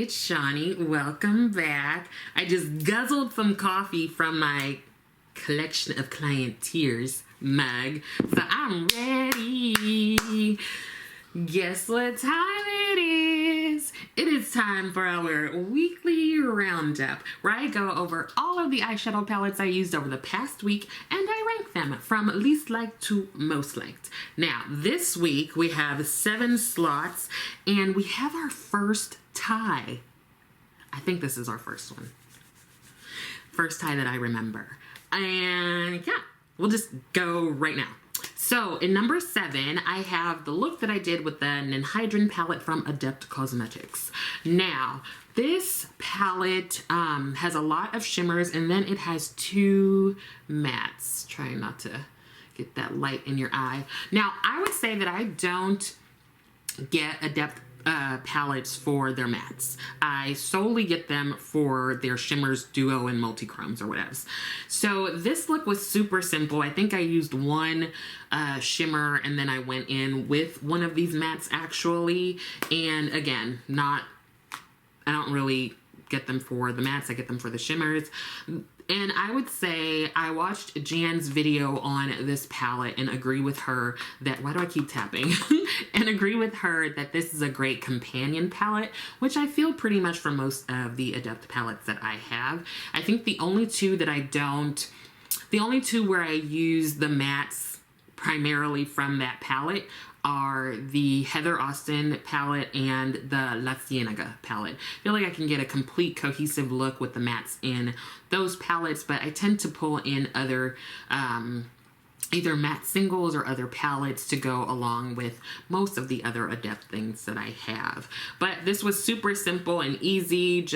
it's Shawnee. Welcome back. I just guzzled some coffee from my collection of client tears mug, so I'm ready. Guess what time it is? It is time for our weekly roundup, where I go over all of the eyeshadow palettes I used over the past week and I rank them from least liked to most liked. Now, this week we have 7 slots and we have our first tie. I think this is our first one. First tie that I remember. And yeah, we'll just go right now. So in number 7, I have the look that I did with the Ninhydrin palette from Adept Cosmetics. Now, this palette has a lot of shimmers and then it has 2 mattes. Trying not to get that light in your eye. Now, I would say that I don't get Adept palettes for their mattes. I solely get them for their shimmers, duo, and multi-chromes or whatever. So this look was super simple. I think I used one shimmer and then I went in with one of these mattes actually. And again, I don't really get them for the mattes. I get them for the shimmers. And I would say I watched Jan's video on this palette and agree with her that, why do I keep tapping? And agree with her that this is a great companion palette, which I feel pretty much for most of the Adept palettes that I have. I think the only two where I use the mattes primarily from that palette are the Heather Austin palette and the La Cienega palette. I feel like I can get a complete cohesive look with the mattes in those palettes, but I tend to pull in other either matte singles or other palettes to go along with most of the other Adept things that I have. But this was super simple and easy.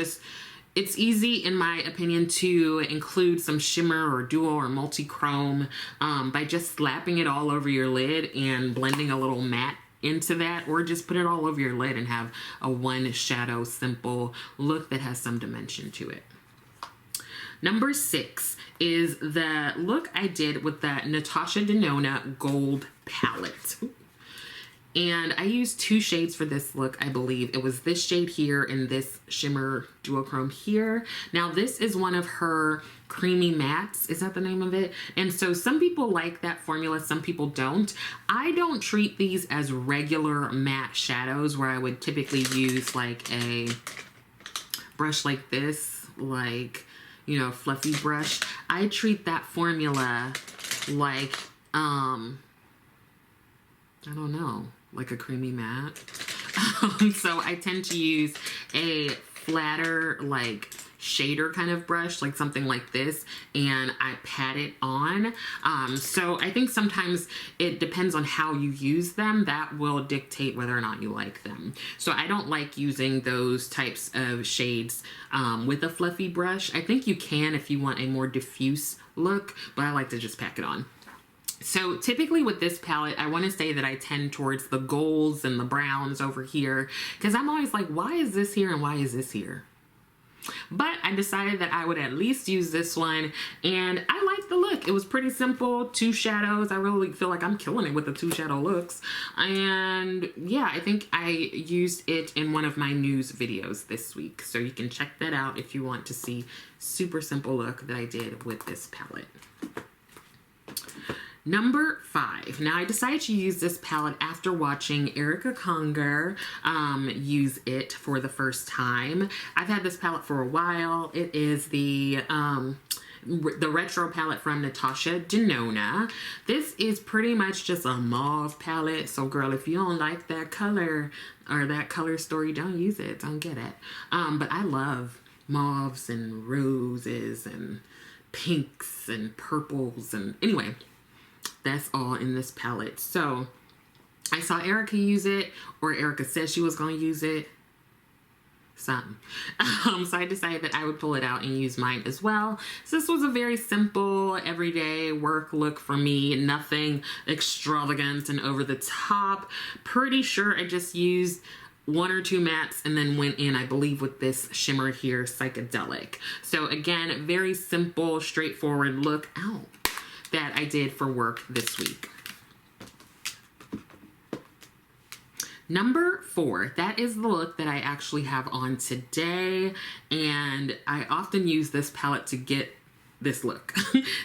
It's easy, in my opinion, to include some shimmer or duo or multi-chrome by just slapping it all over your lid and blending a little matte into that, or just put it all over your lid and have a one shadow simple look that has some dimension to it. Number 6 is the look I did with the Natasha Denona Gold palette. And I used 2 shades for this look, I believe. It was this shade here and this shimmer duochrome here. Now, this is one of her creamy mattes. Is that the name of it? And so some people like that formula, some people don't. I don't treat these as regular matte shadows where I would typically use like a brush like this, like, you know, fluffy brush. I treat that formula like, I don't know, like a creamy matte. So I tend to use a flatter, like shader kind of brush, like something like this, and I pat it on. So I think sometimes it depends on how you use them. That will dictate whether or not you like them. So I don't like using those types of shades with a fluffy brush. I think you can if you want a more diffuse look, but I like to just pack it on. So typically with this palette, I want to say that I tend towards the golds and the browns over here, because I'm always like, why is this here and why is this here? But I decided that I would at least use this one, and I like the look. It was pretty simple, 2 shadows. I really feel like I'm killing it with the 2 shadow looks. And yeah, I think I used it in one of my news videos this week. So you can check that out if you want to see super simple look that I did with this palette. Number 5. Now, I decided to use this palette after watching Erica Conger use it for the first time. I've had this palette for a while. It is the retro palette from Natasha Denona. This is pretty much just a mauve palette. So, girl, if you don't like that color or that color story, don't use it. Don't get it. But I love mauves and roses and pinks and purples and anyway. That's all in this palette. So I saw Erica use it, or Erica said she was going to use it. Something. So I decided that I would pull it out and use mine as well. So this was a very simple, everyday work look for me. Nothing extravagant and over the top. Pretty sure I just used 1 or 2 mattes and then went in, I believe, with this shimmer here, Psychedelic. So again, very simple, straightforward look. Ow. That I did for work this week. Number 4, that is the look that I actually have on today, and I often use this palette to get this look.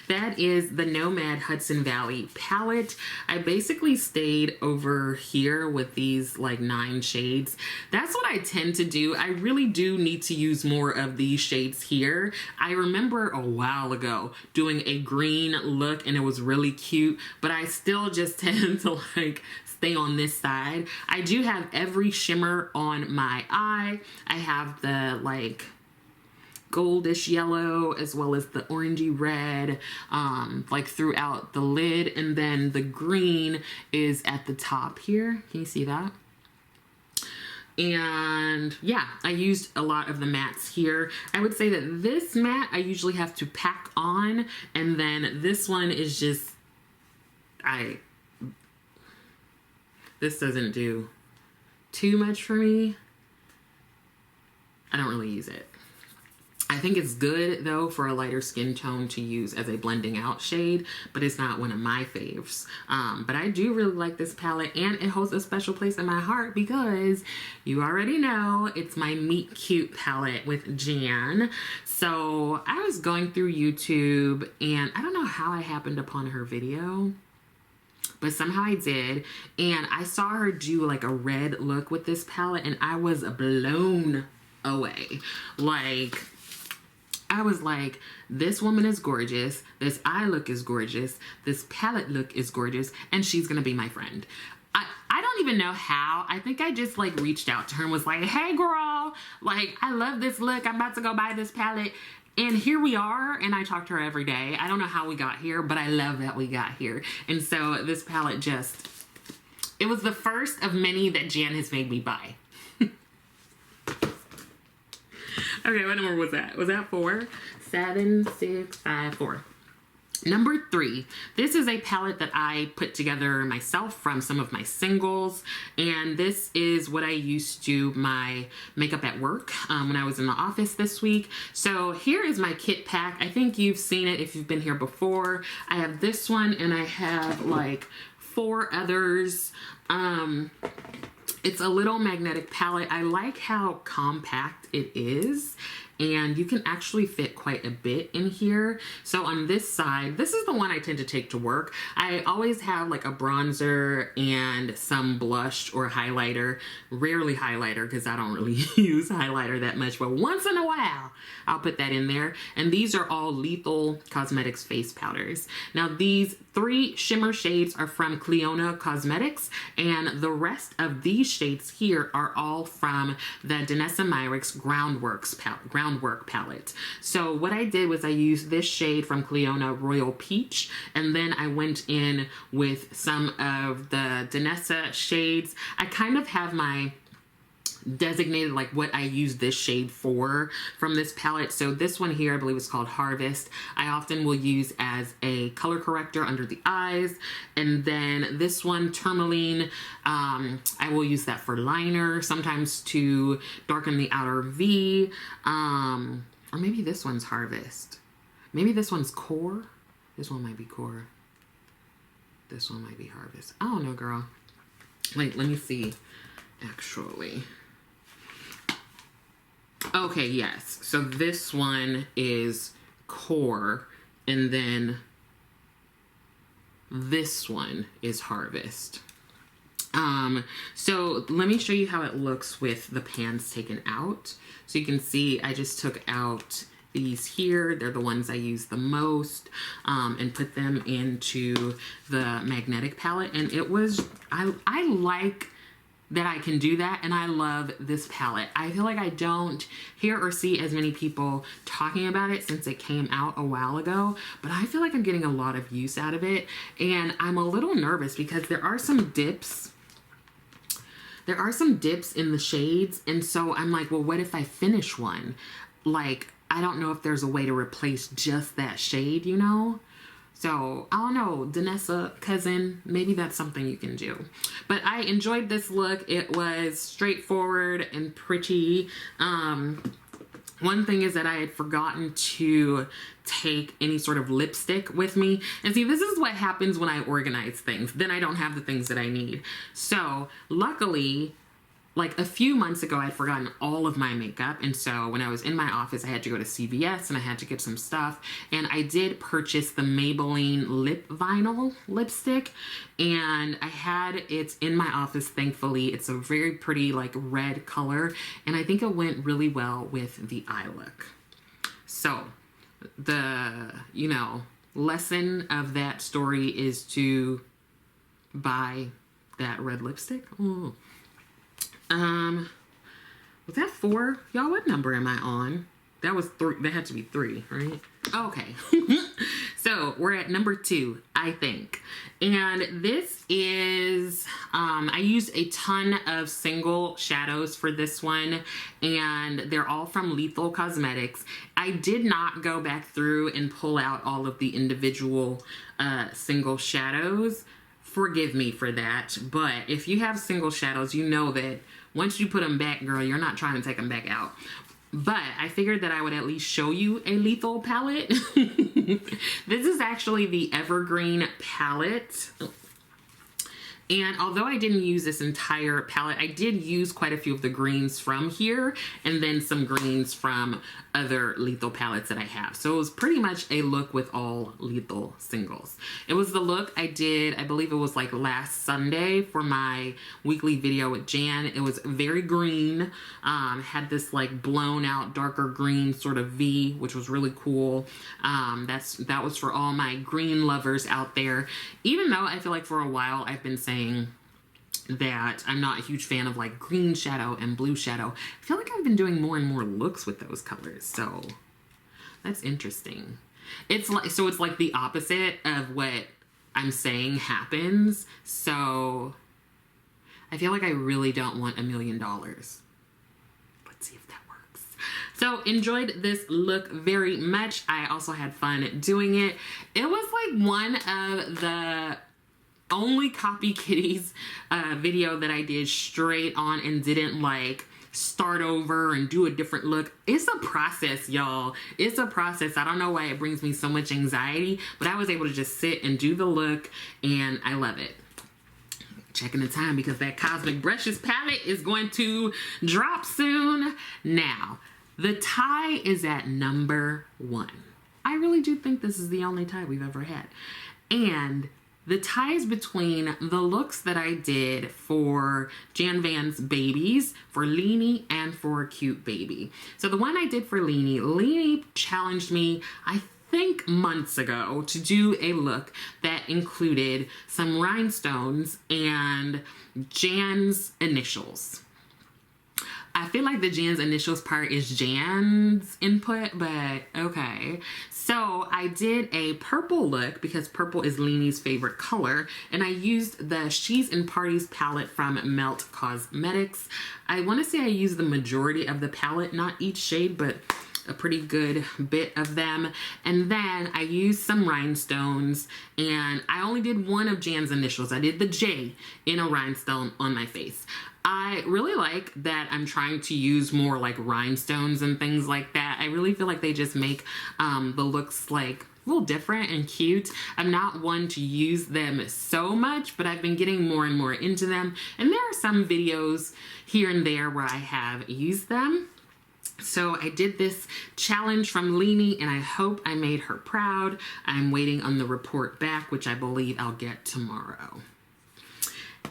That is the Nomad Hudson Valley palette. I basically stayed over here with these like 9 shades. That's what I tend to do. I really do need to use more of these shades here. I remember a while ago doing a green look and it was really cute, but I still just tend to like stay on this side. I do have every shimmer on my eye. I have the like goldish yellow as well as the orangey red like throughout the lid, and then the green is at the top here. Can you see that? And yeah, I used a lot of the mattes here. I would say that this matte I usually have to pack on, and then this one is just, this doesn't do too much for me. I don't really use it. I think it's good though for a lighter skin tone to use as a blending out shade, but it's not one of my faves. But I do really like this palette, and it holds a special place in my heart because you already know it's my Meet Cute palette with Jan. So I was going through YouTube and I don't know how I happened upon her video, but somehow I did, and I saw her do like a red look with this palette and I was blown away. Like, I was like, this woman is gorgeous, this eye look is gorgeous, this palette look is gorgeous, and she's gonna be my friend. I don't even know how. I think I just like reached out to her and was like, hey girl, like I love this look, I'm about to go buy this palette. And here we are, and I talk to her every day. I don't know how we got here, but I love that we got here. And so this palette just, it was the first of many that Jan has made me buy. Okay, what number was that? Was that 4? 7, 6, 5, 4. Number 3, this is a palette that I put together myself from some of my singles, and this is what I used to do my makeup at work when I was in the office this week. So here is my kit pack. I think you've seen it if you've been here before. I have this one and I have like 4 others. It's a little magnetic palette. I like how compact it is, and you can actually fit quite a bit in here. So on this side, this is the one I tend to take to work. I always have like a bronzer and some blush or highlighter, rarely highlighter because I don't really use highlighter that much, but once in a while I'll put that in there. And these are all Lethal Cosmetics face powders. Now these 3 shimmer shades are from Clionadh Cosmetics, and the rest of these shades here are all from the Danessa Myricks Groundwork palette. So what I did was I used this shade from Clionadh Royal Peach, and then I went in with some of the Danessa shades. I kind of have my designated like what I use this shade for from this palette. So this one here I believe is called Harvest. I often will use as a color corrector under the eyes, and then this one Tourmaline, I will use that for liner, sometimes to darken the outer V, or maybe this one's Harvest, maybe this one's Core, this one might be Core, this one might be Harvest. I don't know, girl. Wait, let me see actually. Okay, yes. So this one is Core, and then this one is Harvest. So let me show you how it looks with the pans taken out. So you can see I just took out these here. They're the ones I use the most, and put them into the magnetic palette. And it was, I like that I can do that, and I love this palette. I feel like I don't hear or see as many people talking about it since it came out a while ago, but I feel like I'm getting a lot of use out of it, and I'm a little nervous because there are some dips. There are some dips in the shades, and so I'm like, well, what if I finish one? Like, I don't know if there's a way to replace just that shade, you know? So, I don't know, Danessa cousin, maybe that's something you can do. But I enjoyed this look. It was straightforward and pretty. One thing is that I had forgotten to take any sort of lipstick with me. And see, this is what happens when I organize things. Then I don't have the things that I need. So luckily, like a few months ago, I had forgotten all of my makeup. And so when I was in my office, I had to go to CVS and I had to get some stuff. And I did purchase the Maybelline Lip Vinyl lipstick. And I had it in my office, thankfully. It's a very pretty like red color. And I think it went really well with the eye look. So the, you know, lesson of that story is to buy that red lipstick. Ooh. Was that 4? Y'all, what number am I on? That was 3. That had to be 3, right? Okay. So we're at number 2, I think. And this is, I used a ton of single shadows for this one, and they're all from Lethal Cosmetics. I did not go back through and pull out all of the individual single shadows. Forgive me for that, but if you have single shadows, you know that once you put them back, girl, you're not trying to take them back out. But I figured that I would at least show you a Lethal palette. This is actually the Evergreen palette. And although I didn't use this entire palette, I did use quite a few of the greens from here and then some greens from other Lethal palettes that I have. So it was pretty much a look with all Lethal singles. It was the look I did, I believe it was like last Sunday for my weekly video with Jan. It was very green, had this like blown out darker green sort of V, which was really cool. That was for all my green lovers out there. Even though I feel like for a while I've been saying that I'm not a huge fan of like green shadow and blue shadow. I feel like I've been doing more and more looks with those colors, so that's interesting. It's like the opposite of what I'm saying happens. So I feel like I really don't want $1 million. Let's see if that works. So enjoyed this look very much. I also had fun doing it. It was like one of the only Copy Kitties video that I did straight on and didn't like start over and do a different look. It's a process, y'all. It's a process. I don't know why it brings me so much anxiety, but I was able to just sit and do the look and I love it. Checking the time because that Cosmic Brushes palette is going to drop soon. Now, the tie is at number 1. I really do think this is the only tie we've ever had. And the ties between the looks that I did for Jan Van's babies, for Leanie, and for Cute Baby. So the one I did for Leanie challenged me, I think months ago, to do a look that included some rhinestones and Jan's initials. I feel like the Jan's initials part is Jan's input, but okay. So I did a purple look because purple is Leanie's favorite color, and I used the She's in Parties palette from Melt Cosmetics. I want to say I used the majority of the palette, not each shade, but a pretty good bit of them. And then I used some rhinestones, and I only did one of Jan's initials. I did the J in a rhinestone on my face. I really like that I'm trying to use more like rhinestones and things like that. I really feel like they just make the looks like a little different and cute. I'm not one to use them so much, but I've been getting more and more into them. And there are some videos here and there where I have used them. So I did this challenge from Leanie and I hope I made her proud. I'm waiting on the report back, which I believe I'll get tomorrow.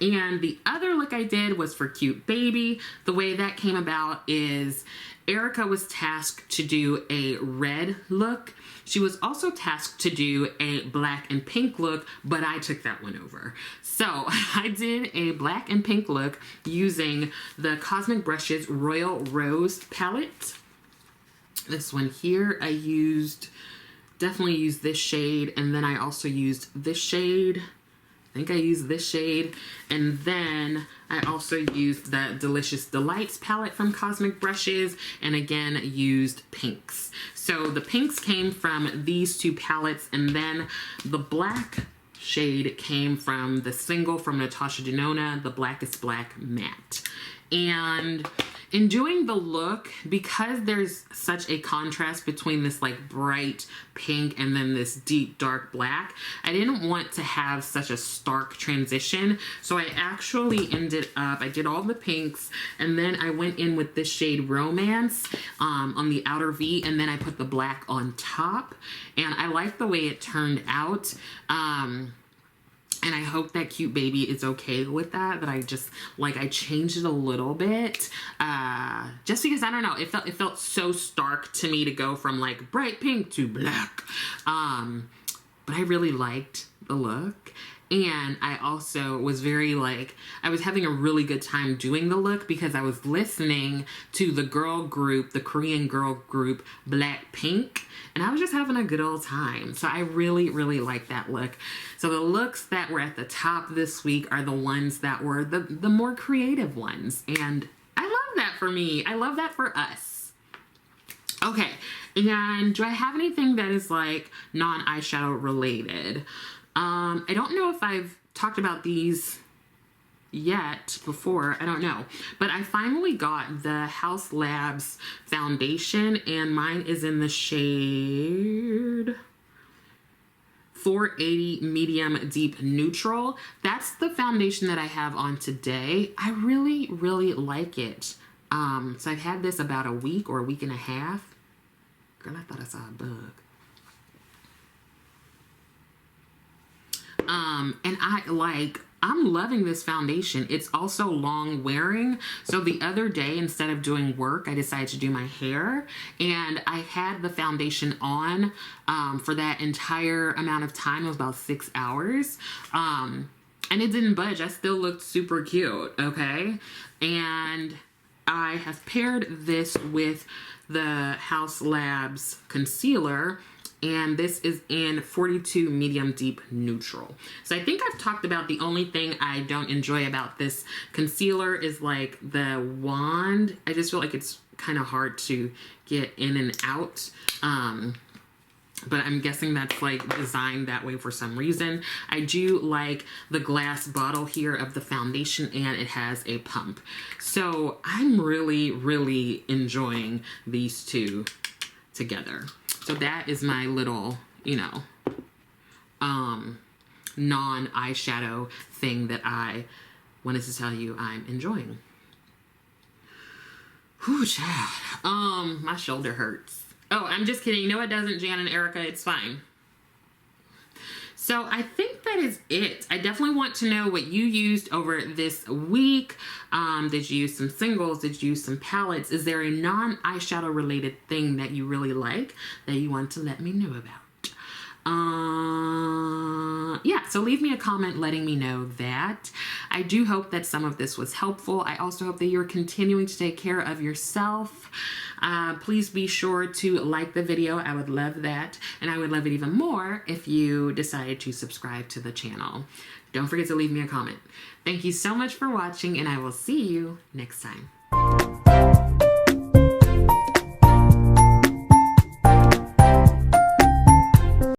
And the other look I did was for Cute Baby. The way that came about is Erica was tasked to do a red look. She was also tasked to do a black and pink look, but I took that one over. So I did a black and pink look using the Cosmic Brushes Royal Rose palette. This one here, I definitely used this shade, and then I also used this shade. I think I used this shade, and then I also used the Delicious Delights palette from Cosmic Brushes, and again used pinks. So the pinks came from these two palettes, and then the black shade came from the single from Natasha Denona, the Blackest Black Matte. And in doing the look, because there's such a contrast between this like bright pink and then this deep dark black, I didn't want to have such a stark transition. So I actually ended up, I did all the pinks, and then I went in with this shade Romance on the outer V, and then I put the black on top, and I like the way it turned out. And I hope that cute baby is okay with that I just, like, I changed it a little bit, just because, I don't know, it felt so stark to me to go from, like, bright pink to black, but I really liked the look. And I also was very, like, I was having a really good time doing the look because I was listening to the girl group, the Korean girl group, Blackpink, and I was just having a good old time. So I really, really like that look. So the looks that were at the top this week are the ones that were the more creative ones. And I love that for me. I love that for us. Okay, and do I have anything that is, like, non-eyeshadow related? I don't know if I've talked about these yet before. I don't know. But I finally got the Haus Labs foundation, and mine is in the shade 480 Medium Deep Neutral. That's the foundation that I have on today. I really, really like it. So I've had this about a week or a week and a half. Girl, I thought I saw a bug. And I'm loving this foundation. It's also long wearing. So the other day, instead of doing work, I decided to do my hair, and I had the foundation on, for that entire amount of time. It was about 6 hours. And it didn't budge. I still looked super cute. Okay. And I have paired this with the Haus Labs concealer, and this is in 42 Medium Deep Neutral. So I think I've talked about the only thing I don't enjoy about this concealer is, like, the wand. I just feel like it's kind of hard to get in and out. But I'm guessing that's, like, designed that way for some reason. I do like the glass bottle here of the foundation, and it has a pump. So I'm really, really enjoying these two together. So that is my little, you know, non-eyeshadow thing that I wanted to tell you I'm enjoying. Whew, child. My shoulder hurts. Oh, I'm just kidding. No, it doesn't, Jan and Erica. It's fine. So I think that is it. I definitely want to know what you used over this week. Did you use some singles? Did you use some palettes? Is there a non-eyeshadow related thing that you really like that you want to let me know about? Yeah, so leave me a comment letting me know that. I do hope that some of this was helpful. I also hope that you're continuing to take care of yourself. Please be sure to like the video. I would love that. And I would love it even more if you decided to subscribe to the channel. Don't forget to leave me a comment. Thank you so much for watching, and I will see you next time.